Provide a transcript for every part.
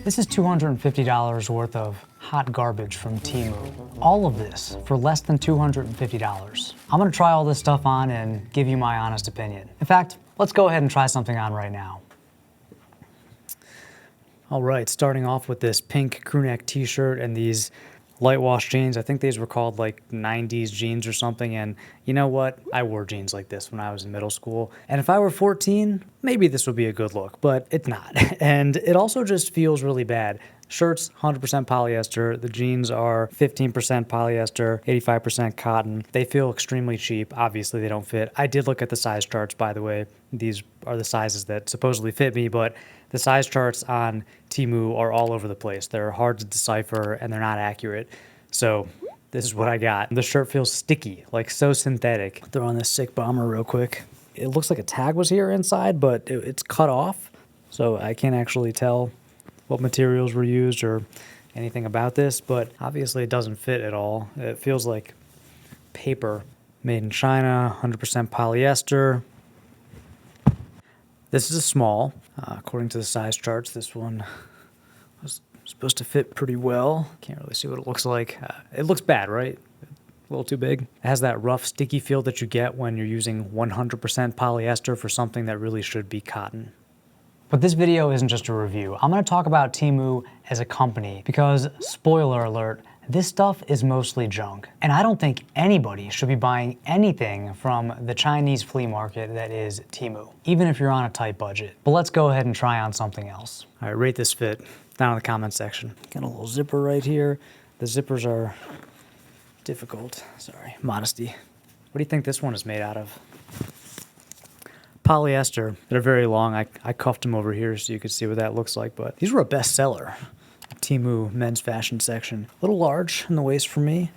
This is $250 worth of hot garbage from Temu. All of this for less than $250. I'm gonna try all this stuff on and give you my honest opinion. In fact, let's go ahead and try something on right now. All right, starting off with this pink crewneck t-shirt and these light wash jeans. I think these were called like 90s jeans or something. And you know what? I wore jeans like this when I was in middle school. And if I were 14, maybe this would be a good look, but it's not. And it also just feels really bad. Shirts, 100% polyester. The jeans are 15% polyester, 85% cotton. They feel extremely cheap. Obviously, they don't fit. I did look at the size charts, by the way. These are the sizes that supposedly fit me, but the size charts on Temu are all over the place. They're hard to decipher and they're not accurate. So this is what I got. The shirt feels sticky, like so synthetic. Throw on this sick bomber real quick. It looks like a tag was here inside, but it's cut off. So I can't actually tell what materials were used or anything about this, but obviously it doesn't fit at all. It feels like paper. Made in China, 100% polyester. This is a small. According to the size charts, this one was supposed to fit pretty well. Can't really see what it looks like. It looks bad, right? A little too big. It has that rough, sticky feel that you get when you're using 100% polyester for something that really should be cotton. But this video isn't just a review. I'm gonna talk about Temu as a company because, spoiler alert, this stuff is mostly junk. And I don't think anybody should be buying anything from the Chinese flea market that is Temu, even if you're on a tight budget. But let's go ahead and try on something else. All right, rate this fit down in the comment section. Got a little zipper right here. The zippers are difficult. Sorry, modesty. What do you think this one is made out of? Polyester. They're very long. I cuffed them over here so you could see what that looks like, but these were a bestseller. Temu men's fashion section. A little large in the waist for me.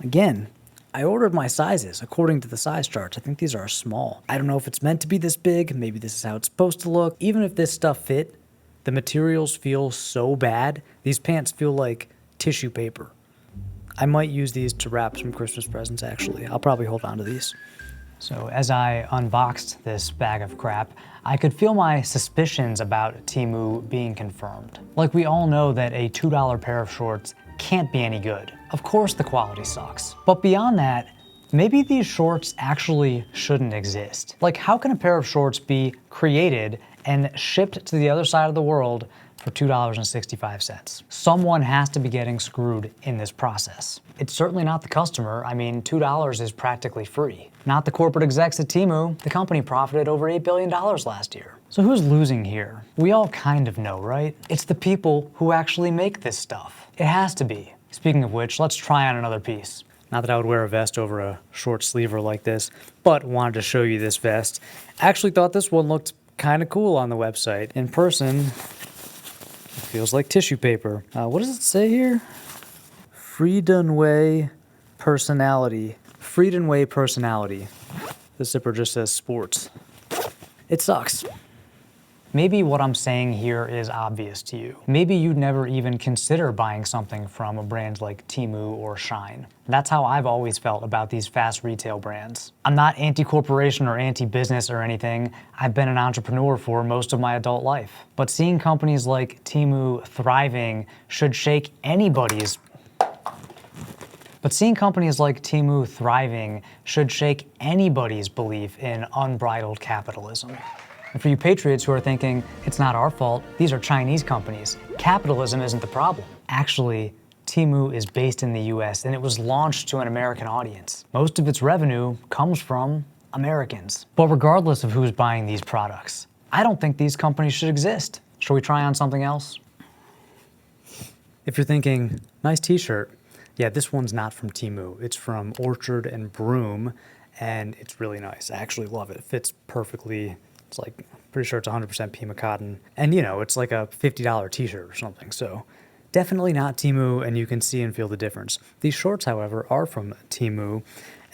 Again, I ordered my sizes according to the size charts. I think these are small. I don't know if it's meant to be this big. Maybe this is how it's supposed to look. Even if this stuff fit, the materials feel so bad. These pants feel like tissue paper. I might use these to wrap some Christmas presents, actually. I'll probably hold on to these. So as I unboxed this bag of crap, I could feel my suspicions about Temu being confirmed. Like, we all know that a $2 pair of shorts can't be any good. Of course the quality sucks. But beyond that, maybe these shorts actually shouldn't exist. Like, how can a pair of shorts be created and shipped to the other side of the world for $2.65. Someone has to be getting screwed in this process. It's certainly not the customer. I mean, $2 is practically free. Not the corporate execs at Temu. The company profited over $8 billion last year. So who's losing here? We all kind of know, right? It's the people who actually make this stuff. It has to be. Speaking of which, let's try on another piece. Not that I would wear a vest over a short sleever like this, but wanted to show you this vest. Actually thought this one looked kind of cool on the website. In person, it feels like tissue paper. What does it say here? Friedenway personality. Friedenway personality. The zipper just says sports. It sucks. Maybe what I'm saying here is obvious to you. Maybe you'd never even consider buying something from a brand like Temu or Shine. That's how I've always felt about these fast retail brands. I'm not anti-corporation or anti-business or anything. I've been an entrepreneur for most of my adult life. But seeing companies like Temu thriving should shake anybody's belief in unbridled capitalism. And for you patriots who are thinking, it's not our fault, these are Chinese companies, capitalism isn't the problem. Actually, Temu is based in the US and it was launched to an American audience. Most of its revenue comes from Americans. But regardless of who's buying these products, I don't think these companies should exist. Shall we try on something else? If you're thinking, nice t-shirt, yeah, this one's not from Temu. It's from Orchard and Broom, and it's really nice. I actually love it. It fits perfectly. It's like, I'm pretty sure it's 100% Pima cotton. And you know, it's like a $50 t-shirt or something. So definitely not Temu, and you can see and feel the difference. These shorts, however, are from Temu.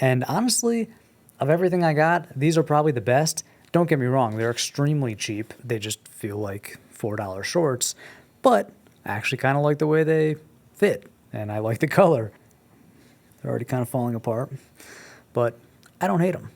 And honestly, of everything I got, these are probably the best. Don't get me wrong, they're extremely cheap. They just feel like $4 shorts, but I actually kind of like the way they fit. And I like the color. They're already kind of falling apart, but I don't hate them.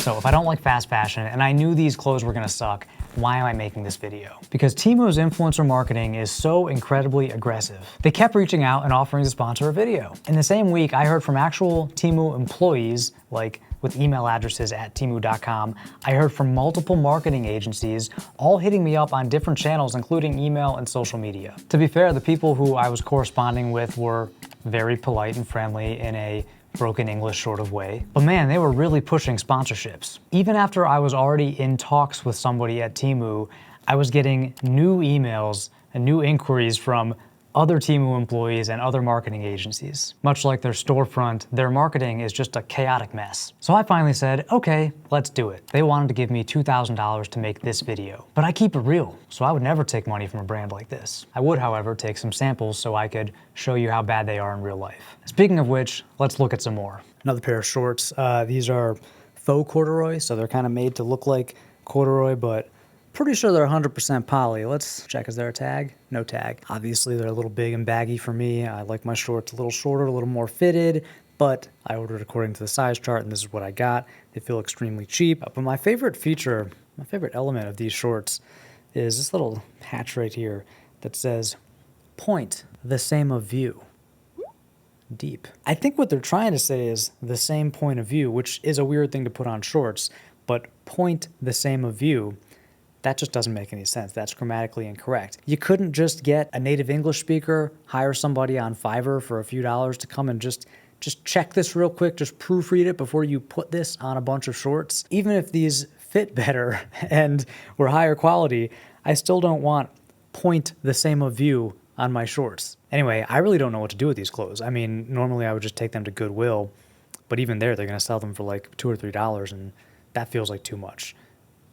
So if I don't like fast fashion and I knew these clothes were gonna suck, why am I making this video? Because Temu's influencer marketing is so incredibly aggressive. They kept reaching out and offering to sponsor a video. In the same week, I heard from actual Temu employees, like with email addresses at temu.com. I heard from multiple marketing agencies, all hitting me up on different channels, including email and social media. To be fair, the people who I was corresponding with were very polite and friendly in a broken English sort of way. But man, they were really pushing sponsorships. Even after I was already in talks with somebody at Temu, I was getting new emails and new inquiries from other Temu employees and other marketing agencies. Much like their storefront, their marketing is just a chaotic mess. So I finally said, okay, let's do it. They wanted to give me $2,000 to make this video. But I keep it real, so I would never take money from a brand like this. I would, however, take some samples so I could show you how bad they are in real life. Speaking of which, let's look at some more. Another pair of shorts. These are faux corduroy, so they're kind of made to look like corduroy, but pretty sure they're 100% poly. Let's check, is there a tag? No tag. Obviously they're a little big and baggy for me. I like my shorts a little shorter, a little more fitted, but I ordered according to the size chart and this is what I got. They feel extremely cheap. But my favorite feature, my favorite element of these shorts is this little patch right here that says, point the same of view. Deep. I think what they're trying to say is the same point of view, which is a weird thing to put on shorts, but point the same of view, that just doesn't make any sense. That's grammatically incorrect. You couldn't just get a native English speaker, hire somebody on Fiverr for a few dollars to come and just check this real quick, just proofread it before you put this on a bunch of shorts. Even if these fit better and were higher quality, I still don't want point the same of view on my shorts. Anyway, I really don't know what to do with these clothes. I mean, normally I would just take them to Goodwill, but even there, they're gonna sell them for like $2 or $3, and that feels like too much.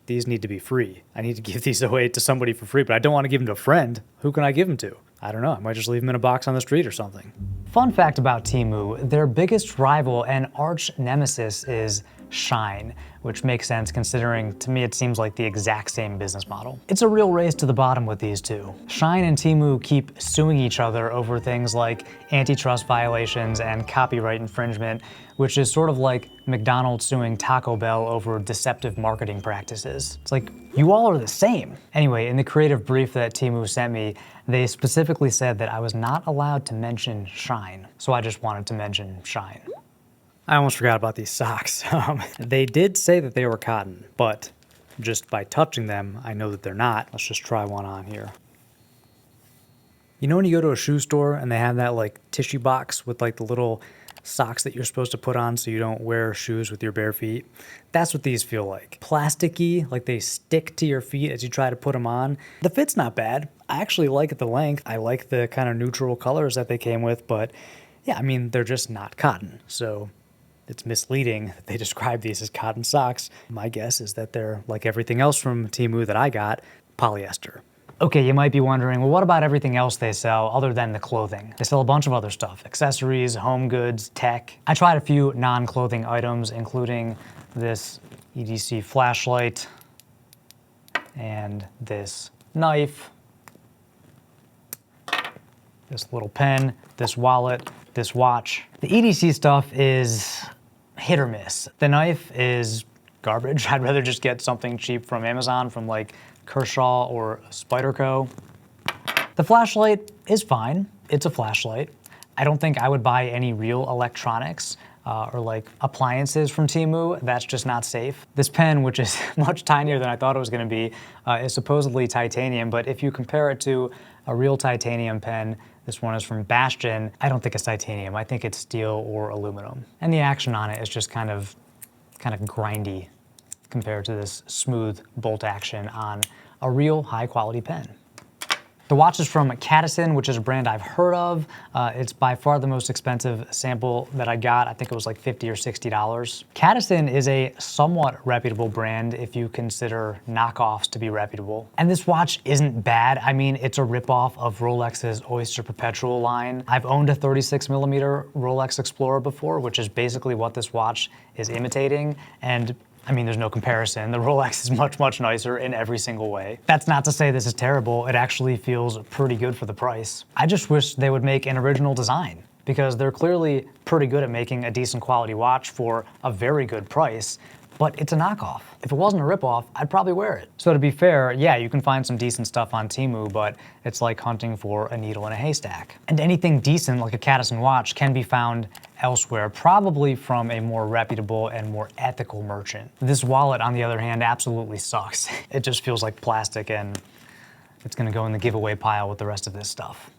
These need to be free. I need to give these away to somebody for free, but I don't want to give them to a friend. Who can I give them to? I don't know. I might just leave them in a box on the street or something. Fun fact about Temu, their biggest rival and arch nemesis is Shine, which makes sense considering to me it seems like the exact same business model. It's a real race to the bottom with these two. Shine and Temu keep suing each other over things like antitrust violations and copyright infringement, which is sort of like McDonald's suing Taco Bell over deceptive marketing practices. It's like, you all are the same. Anyway, in the creative brief that Temu sent me, they specifically said that I was not allowed to mention Shine, so I just wanted to mention Shine. I almost forgot about these socks. They did say that they were cotton, but just by touching them, I know that they're not. Let's just try one on here. You know when you go to a shoe store and they have that like tissue box with like the little socks that you're supposed to put on so you don't wear shoes with your bare feet? That's what these feel like. Plasticky, like they stick to your feet as you try to put them on. The fit's not bad. I actually like the length. I like the kind of neutral colors that they came with, but yeah, I mean, they're just not cotton. So it's misleading that they describe these as cotton socks. My guess is that they're, like everything else from Temu that I got, polyester. Okay, you might be wondering, well, what about everything else they sell other than the clothing? They sell a bunch of other stuff, accessories, home goods, tech. I tried a few non-clothing items, including this EDC flashlight and this knife, this little pen, this wallet, this watch. The EDC stuff is hit or miss. The knife is garbage. I'd rather just get something cheap from Amazon, from like Kershaw or Spyderco. The flashlight is fine. It's a flashlight. I don't think I would buy any real electronics or like appliances from Temu. That's just not safe. This pen, which is much tinier than I thought it was gonna be, is supposedly titanium, but if you compare it to a real titanium pen, this one is from Bastion, I don't think it's titanium. I think it's steel or aluminum. And the action on it is just kind of grindy compared to this smooth bolt action on a real high quality pen. The watch is from Cadison, which is a brand I've heard of. It's by far the most expensive sample that I got. I think it was like $50 or $60. Cadison is a somewhat reputable brand if you consider knockoffs to be reputable. And this watch isn't bad. I mean, it's a ripoff of Rolex's Oyster Perpetual line. I've owned a 36mm Rolex Explorer before, which is basically what this watch is imitating. And I mean, there's no comparison. The Rolex is much, much nicer in every single way. That's not to say this is terrible. It actually feels pretty good for the price. I just wish they would make an original design, because they're clearly pretty good at making a decent quality watch for a very good price, but it's a knockoff. If it wasn't a ripoff, I'd probably wear it. So to be fair, yeah, you can find some decent stuff on Temu, but it's like hunting for a needle in a haystack. And anything decent, like a Cadison watch, can be found elsewhere, probably from a more reputable and more ethical merchant. This wallet, on the other hand, absolutely sucks. It just feels like plastic, and it's gonna go in the giveaway pile with the rest of this stuff.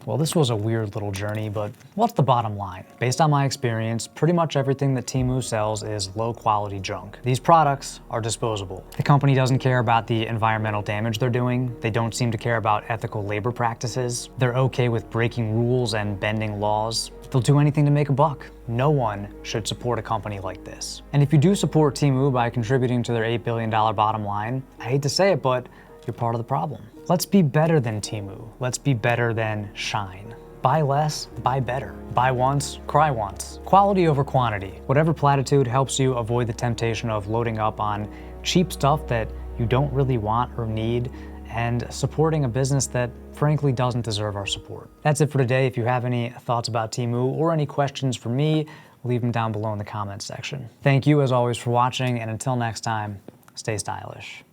Well, this was a weird little journey, but what's the bottom line? Based on my experience, pretty much everything that Temu sells is low quality junk. These products are disposable. The company doesn't care about the environmental damage they're doing. They don't seem to care about ethical labor practices. They're okay with breaking rules and bending laws. They'll do anything to make a buck. No one should support a company like this. And if you do support Temu by contributing to their $8 billion bottom line, I hate to say it, but you're part of the problem. Let's be better than Temu. Let's be better than Shine. Buy less, buy better. Buy once, cry once. Quality over quantity. Whatever platitude helps you avoid the temptation of loading up on cheap stuff that you don't really want or need, and supporting a business that frankly doesn't deserve our support. That's it for today. If you have any thoughts about Temu or any questions for me, leave them down below in the comments section. Thank you as always for watching, and until next time, stay stylish.